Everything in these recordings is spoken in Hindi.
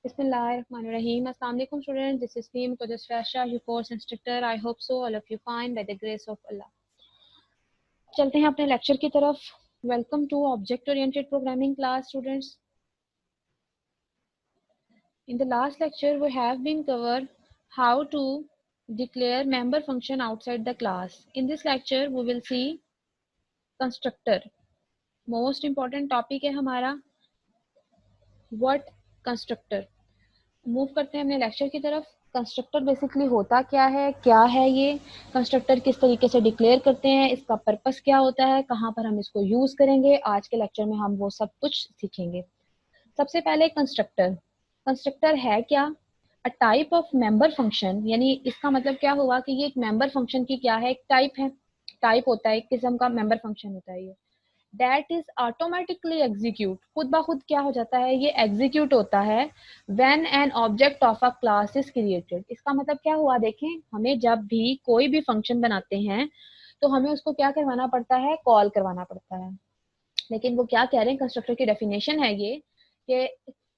Bismillahirrahmanirrahim. Assalamu alaikum students. This is me, Muqaddas Fasha, your course instructor. I hope so all of you fine by the grace of Allah. चलते हैं अपने लेक्चर की तरफ. Welcome to Object Oriented Programming class, students. In the last lecture, we have been covered how to declare member function outside the class. In this lecture, we will see constructor. Most important topic है हमारा what constructor. मूव करते हैं अपने लेक्चर की तरफ. कंस्ट्रक्टर बेसिकली होता क्या है ये कंस्ट्रक्टर किस तरीके से डिक्लेयर करते हैं, इसका पर्पस क्या होता है, कहाँ पर हम इसको यूज करेंगे, आज के लेक्चर में हम वो सब कुछ सीखेंगे. सबसे पहले कंस्ट्रक्टर है क्या? A type of member function, यानी इसका मतलब क्या हुआ कि ये एक मेंबर फंक्शन की क्या है, एक टाइप है. टाइप होता है, एक किस्म का मेंबर फंक्शन होता है ये. दैट इज ऑटोमेटिकली एग्जीक्यूट, खुद ब खुद क्या हो जाता है, ये एग्जीक्यूट होता है when an object of a class is created. इसका मतलब क्या हुआ, देखें, हमें जब भी कोई भी फंक्शन बनाते हैं तो हमें उसको क्या करवाना पड़ता है, कॉल करवाना पड़ता है. लेकिन वो क्या कह रहे हैं, कंस्ट्रक्टर की डेफिनेशन है ये कि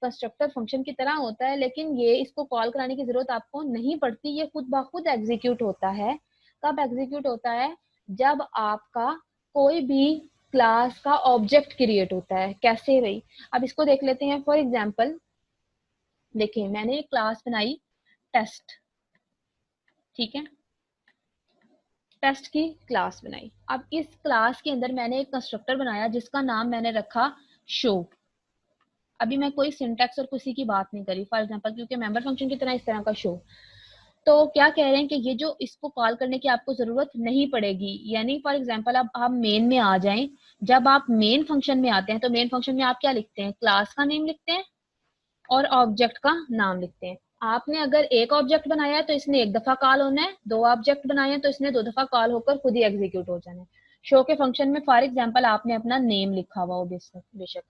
कंस्ट्रक्टर फंक्शन की तरह होता है, लेकिन ये इसको कॉल कराने की जरूरत आपको नहीं पड़ती, ये खुद ब खुद एग्जीक्यूट होता है. कब एग्जीक्यूट होता है? जब आपका कोई भी क्लास का ऑब्जेक्ट क्रिएट होता है. कैसे भाई, अब इसको देख लेते हैं. फॉर एग्जांपल देखिए, मैंने एक क्लास बनाई टेस्ट, ठीक है, टेस्ट की क्लास बनाई. अब इस क्लास के अंदर मैंने एक कंस्ट्रक्टर बनाया जिसका नाम मैंने रखा शो. अभी मैं कोई सिंटैक्स और किसी की बात नहीं करी, फॉर एग्जांपल, क्योंकि मेंबर फंक्शन की तरह इस तरह का शो. तो क्या कह रहे हैं कि ये जो इसको कॉल करने की आपको जरूरत नहीं पड़ेगी. यानी फॉर एग्जांपल अब आप मेन में आ जाएं. जब आप मेन फंक्शन में आते हैं तो मेन फंक्शन में आप क्या लिखते हैं, क्लास का नेम लिखते हैं और ऑब्जेक्ट का नाम लिखते हैं. आपने अगर एक ऑब्जेक्ट बनाया है तो इसने एक दफा कॉल होना है, दो ऑब्जेक्ट बनाए हैं तो इसने दो दफा कॉल होकर खुद ही एग्जीक्यूट हो जाना है. शो के फंक्शन में फॉर एग्जांपल आपने अपना नेम लिखा हुआ हो बेशक,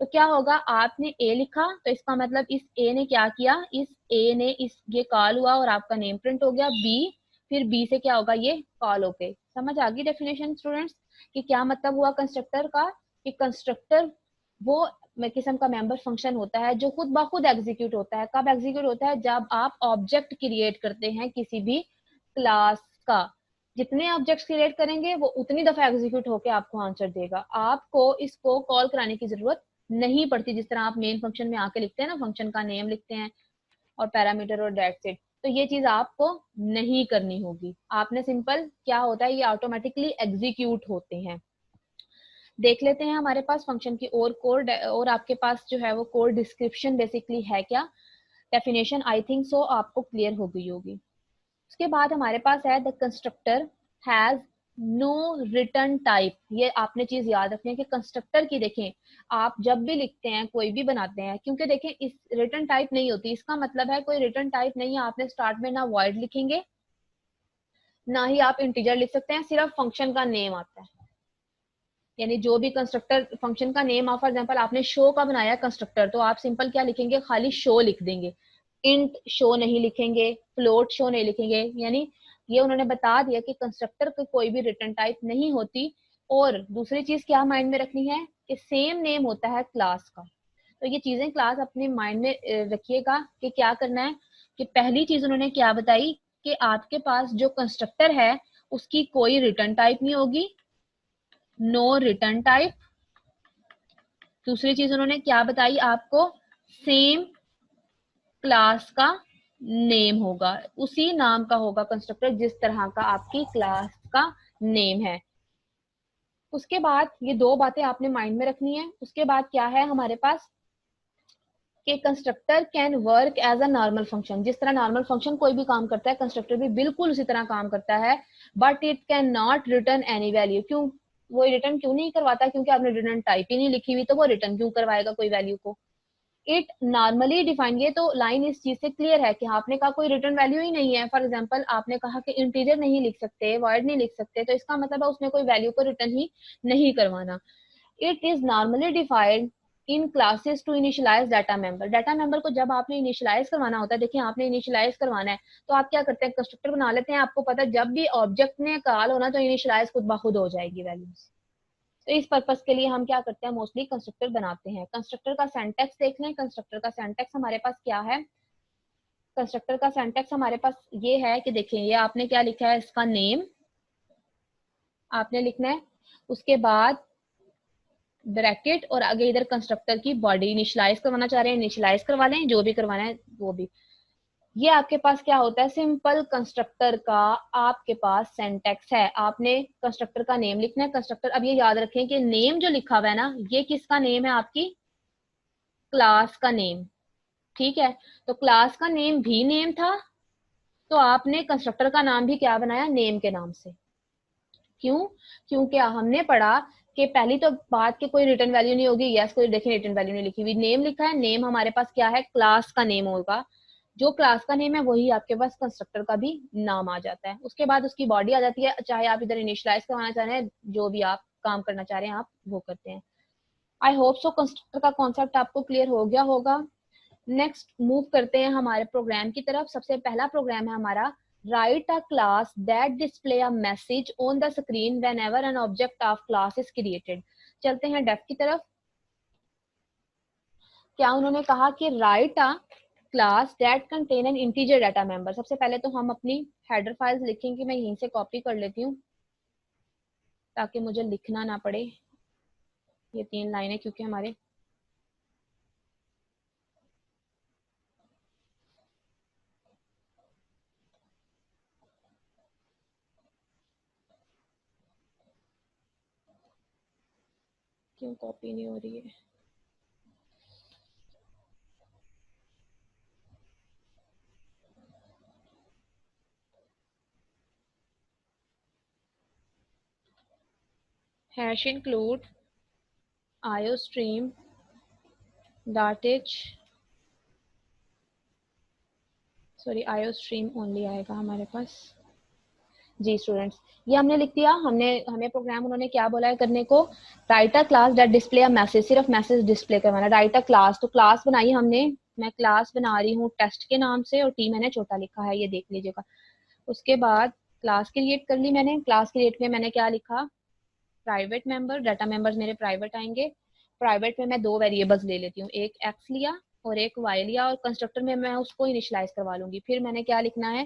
तो क्या होगा, आपने ए लिखा तो इसका मतलब इस ए ने क्या किया, इस ए ने इस ये कॉल हुआ और आपका नेम प्रिंट हो गया बी. फिर बी से क्या होगा, ये कॉल होके. समझ आ गई डेफिनेशन स्टूडेंट्स कि क्या मतलब हुआ कंस्ट्रक्टर का, कि कंस्ट्रक्टर वो किस्म का मेंबर फंक्शन होता है जो खुद ब खुद एग्जीक्यूट होता है. कब एग्जीक्यूट होता है? जब आप ऑब्जेक्ट क्रिएट करते हैं किसी भी क्लास का. जितने ऑब्जेक्ट्स क्रिएट करेंगे वो उतनी दफा एग्जीक्यूट होके आपको आंसर देगा. आपको इसको कॉल कराने की जरूरत नहीं पड़ती. जिस तरह आप मेन फंक्शन में आके लिखते हैं ना, फंक्शन का नेम लिखते हैं और पैरामीटर और दैट्स इट, तो ये चीज आपको नहीं करनी होगी. आपने सिंपल क्या होता है, ये ऑटोमेटिकली एग्जीक्यूट होते हैं. देख लेते हैं हमारे पास फंक्शन की और कोड, और आपके पास जो है वो कोड डिस्क्रिप्शन बेसिकली है क्या, डेफिनेशन आई थिंक सो आपको क्लियर हो गई होगी. उसके बाद हमारे पास है the constructor has no return type. ये आपने चीज याद रखनी है कि कंस्ट्रक्टर की देखें, आप जब भी लिखते हैं कोई भी बनाते हैं, क्योंकि देखें इस रिटर्न टाइप नहीं होती, इसका मतलब है कोई रिटर्न टाइप नहीं है. आपने स्टार्ट में ना वॉइड लिखेंगे ना ही आप इंटीजर लिख सकते हैं, सिर्फ फंक्शन का नेम आता है. यानी जो भी कंस्ट्रक्टर फंक्शन का नेम, फॉर एग्जांपल आपने शो का बनाया कंस्ट्रक्टर, तो आप सिंपल क्या लिखेंगे, खाली शो लिख देंगे. इंट शो नहीं लिखेंगे, फ्लोट शो नहीं लिखेंगे. यानी ये उन्होंने बता दिया कि कंस्ट्रक्टर की कोई भी रिटर्न टाइप नहीं होती. और दूसरी चीज क्या माइंड में रखनी है कि सेम नेम होता है क्लास का. तो ये चीजें क्लास अपने माइंड में रखिएगा कि क्या करना है. कि पहली चीज उन्होंने क्या बताई कि आपके पास जो कंस्ट्रक्टर है उसकी कोई रिटर्न टाइप नहीं होगी, नो रिटर्न टाइप. दूसरी चीज उन्होंने क्या बताई आपको, सेम क्लास का नेम होगा, उसी नाम का होगा कंस्ट्रक्टर जिस तरह का आपकी क्लास का नेम है. उसके बाद ये दो बातें आपने माइंड में रखनी है. उसके बाद क्या है हमारे पास कि constructor can work as a normal function. जिस तरह नॉर्मल फंक्शन कोई भी काम करता है, कंस्ट्रक्टर भी बिल्कुल उसी तरह काम करता है. But it can not return any value. क्यों वो रिटर्न क्यों नहीं करवाता, क्योंकि आपने रिटर्न टाइप ही नहीं लिखी हुई, तो वो रिटर्न क्यों करवाएगा कोई वैल्यू को. इट नॉर्मली डिफाइन, ये तो लाइन इस चीज से क्लियर है कि आपने कहा कोई रिटर्न वैल्यू ही नहीं है. फॉर एग्जांपल आपने कहा कि इंटीजर नहीं लिख सकते, वॉइड नहीं लिख सकते, तो इसका मतलब है उसने कोई वैल्यू को रिटर्न ही नहीं करवाना. It is normally defined in classes to initialise data member. Data member को जब आपने इनिशियलाइज करवाना होता है, देखिए आपने इनिशियलाइज करवाना है तो आप क्या करते हैं, कंस्ट्रक्टर बना लेते हैं. आपको पता है जब भी ऑब्जेक्ट ने कॉल होना तो इनिशियलाइज खुद ब खुद हो जाएगी वैल्यूज. तो इस पर्पस के लिए हम क्या करते हैं, मोस्टली कंस्ट्रक्टर बनाते हैं। कंस्ट्रक्टर का सिंटैक्स देख लें। कंस्ट्रक्टर का सिंटैक्स हमारे पास क्या है? कंस्ट्रक्टर का सिंटैक्स हमारे पास ये है कि देखिए, ये आपने क्या लिखा है, इसका नेम आपने लिखना है, उसके बाद ब्रैकेट, और आगे इधर कंस्ट्रक्टर की बॉडी। इनिशियलाइज करवाना चाह रहे हैं इनिशियलाइज करवा लें, जो भी करवाना है वो भी। ये आपके पास क्या होता है, सिंपल कंस्ट्रक्टर का आपके पास सिंटैक्स है। आपने कंस्ट्रक्टर का नेम लिखना है। कंस्ट्रक्टर, अब ये याद रखें कि नेम जो लिखा हुआ है ना, ये किसका नेम है, आपकी क्लास का नेम। ठीक है, तो क्लास का नेम भी नेम था, तो आपने कंस्ट्रक्टर का नाम भी क्या बनाया, नेम के नाम से। क्यों? क्योंकि हमने पढ़ा कि पहली तो बात कि कोई रिटर्न वैल्यू नहीं होगी। यस, कोई देखिए रिटर्न वैल्यू नहीं लिखी हुई, नेम लिखा है। नेम हमारे पास क्या है, क्लास का नेम होगा। जो क्लास का नेम है वही आपके पास कंस्ट्रक्टर का भी नाम आ जाता है। उसके बाद उसकी बॉडी आ जाती है, चाहे आप इधर इनिशियलाइज करवाना चाह रहे हैं, जो भी आप काम करना चाह रहे हैं आप वो करते हैं। आई होप सो कंस्ट्रक्टर का कॉन्सेप्ट आपको क्लियर हो गया होगा। नेक्स्ट मूव करते हैं हमारे प्रोग्राम की तरफ। सबसे पहला प्रोग्राम है हमारा, right a class that display a message on the screen whenever an object of class is created. चलते हैं डेफ की तरफ। क्या उन्होंने कहा कि right a class that contain N integer data member. सबसे पहले तो हम अपनी हेडर फाइल्स लिखेंगे, मैं यहीं से कॉपी कर लेती हूँ ताकि मुझे लिखना ना पड़े ये 3 लाइनें, क्योंकि हमारे क्यों कॉपी नहीं हो रही है। हैश इंक्लूड iostream डाटेज, सॉरी iostream ओनली आएगा हमारे पास। जी स्टूडेंट्स, ये हमने लिख दिया। हमें प्रोग्राम उन्होंने क्या बोला है करने को, right a class that display a message, सिर्फ मैसेज डिस्प्ले करवाना। राइट अ क्लास, तो क्लास बनाई हमने। मैं क्लास बना रही हूँ टेस्ट के नाम से, और टी मैंने छोटा लिखा है, ये देख लीजिएगा। उसके बाद क्लास क्रिएट कर ली मैंने। क्लास क्रिएट में मैंने क्या लिखा, प्राइवेट मेंबर, डाटा मेंबर्स मेरे प्राइवेट आएंगे। प्राइवेट में मैं 2 वेरिएबल्स ले लेती हूँ, एक एक्स लिया और एक वाई लिया, और कंस्ट्रक्टर में मैं उसको इनिशियलाइज करवा लूंगी। फिर मैंने क्या लिखना है,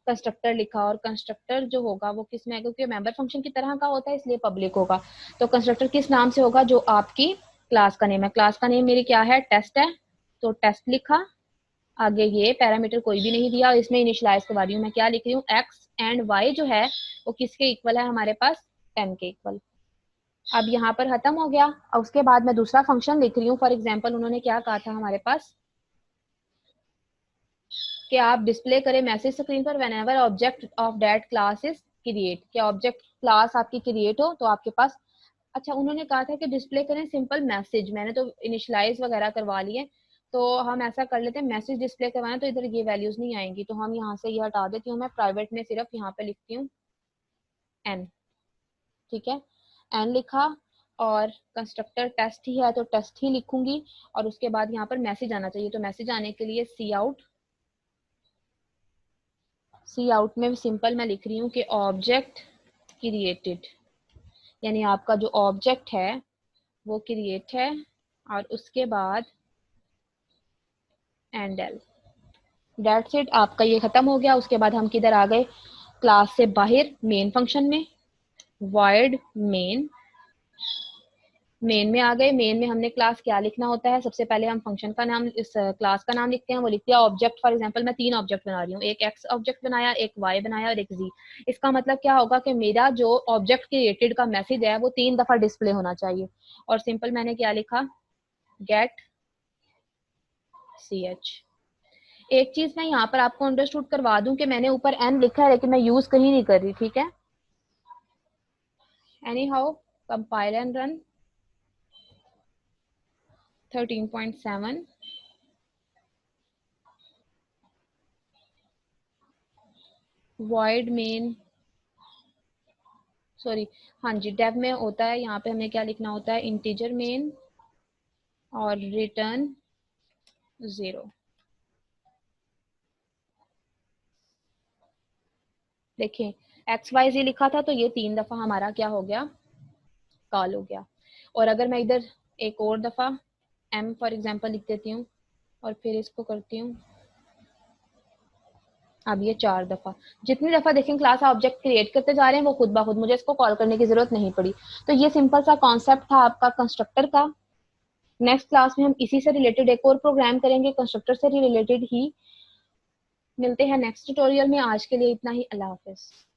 कंस्ट्रक्टर लिखा, और कंस्ट्रक्टर जो होगा वो किस में है, क्योंकि मेंबर फंक्शन की तरह का होता है इसलिए पब्लिक होगा। तो कंस्ट्रक्टर किस नाम से होगा, जो आपकी क्लास का नेम है। क्लास का नेम मेरी क्या है, टेस्ट है, तो टेस्ट लिखा। आगे ये पैरामीटर कोई भी नहीं दिया, इसमें इनिशियलाइज करवा रही हूँ मैं, क्या लिख रही हूँ, एक्स एंड वाई जो है वो किसके इक्वल है, हमारे पास 10 के इक्वल। अब यहाँ पर खत्म हो गया। अब उसके बाद मैं दूसरा फंक्शन लिख रही हूँ। फॉर एग्जाम्पल उन्होंने क्या कहा था हमारे पास कि आप डिस्प्ले करें मैसेज स्क्रीन पर whenever object of that class is create. क्या ऑब्जेक्ट क्लास आपकी क्रिएट हो तो आपके पास, अच्छा उन्होंने कहा था कि डिस्प्ले करें सिंपल मैसेज, मैंने तो इनिशियलाइज वगैरह करवा लिए। तो हम ऐसा कर लेते हैं, मैसेज डिस्प्ले करवाना, तो इधर ये वैल्यूज नहीं आएंगी, तो हम यहाँ से ये हटा देती हूँ। मैं प्राइवेट में सिर्फ यहाँ पे लिखती हूँ एन। ठीक है, एन लिखा, और कंस्ट्रक्टर टेस्ट ही है तो टेस्ट ही लिखूंगी। और उसके बाद यहाँ पर मैसेज आना चाहिए, तो मैसेज आने के लिए सी आउट। सी आउट में सिंपल मैं लिख रही हूँ कि ऑब्जेक्ट क्रिएटेड, यानी आपका जो ऑब्जेक्ट है वो क्रिएट है, और उसके बाद एंड एल। डेट्स इट, आपका ये खत्म हो गया। उसके बाद हम किधर आ गए, क्लास से बाहर मेन फंक्शन में, void मेन। मेन में आ गए। मेन में हमने क्लास क्या लिखना होता है, सबसे पहले हम फंक्शन का नाम, इस क्लास का नाम लिखते हैं। वो लिख दिया ऑब्जेक्ट। फॉर एग्जांपल मैं 3 ऑब्जेक्ट बना रही हूँ, एक एक्स ऑब्जेक्ट बनाया, एक वाई बनाया और एक जी। इसका मतलब क्या होगा कि मेरा जो ऑब्जेक्ट क्रिएटेड का मैसेज है वो 3 दफा डिस्प्ले होना चाहिए। और सिंपल मैंने क्या लिखा, गेट सी एच। एक चीज मैं यहाँ पर आपको अंडरस्टूड करवा दूं कि मैंने ऊपर एन लिखा है लेकिन मैं यूज कहीं नहीं कर रही, ठीक है। Any how, compile and run. 13.7 void main, sorry, हाँ जी, डेव में होता है, यहाँ पे हमें क्या लिखना होता है, इंटीजर मेन और रिटर्न 0। देखिए एक्स वाई जी लिखा था तो ये 3 दफा हमारा क्या हो गया, कॉल हो गया। और अगर मैं इधर एक और दफ़ा m फॉर एग्जांपल लिख देती हूँ और फिर इसको करती हूँ, अब ये 4 दफ़ा, जितनी दफ़ा देखें क्लास ऑब्जेक्ट क्रिएट करते जा रहे हैं वो खुद ब खुद, मुझे इसको कॉल करने की ज़रूरत नहीं पड़ी। तो ये सिंपल सा कॉन्सेप्ट था आपका कंस्ट्रक्टर का। नेक्स्ट क्लास में हम इसी से रिलेटेड एक और प्रोग्राम करेंगे, कंस्ट्रक्टर से रिलेटेड ही। मिलते हैं नेक्स्ट ट्यूटोरियल में, आज के लिए इतना ही। अल्लाह हाफिज़।